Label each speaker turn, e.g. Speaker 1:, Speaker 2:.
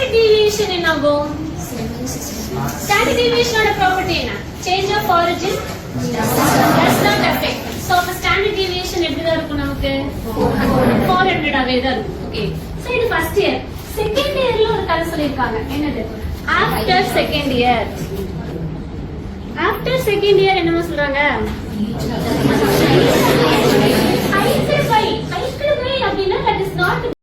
Speaker 1: ஸ்டாண்டிக் deviation என்னாகும்? Standard டீவியேஷனோட property என்ன? Change of origin does not affect. So அப்ப ஸ்டாண்டிக் டீவியேஷன் எப்படி தான் இருக்கும் நமக்கு? 400 ஆவே தான் இருக்கும். ஓகே. சோ இது ஃபர்ஸ்ட் இயர். செகண்ட் இயர்ல ஒரு கதை சொல்லிருக்காங்க. என்னது? After second year. After second year என்னமா சொல்றாங்க? ஐக்கிள் பை அப்படின்னா that is not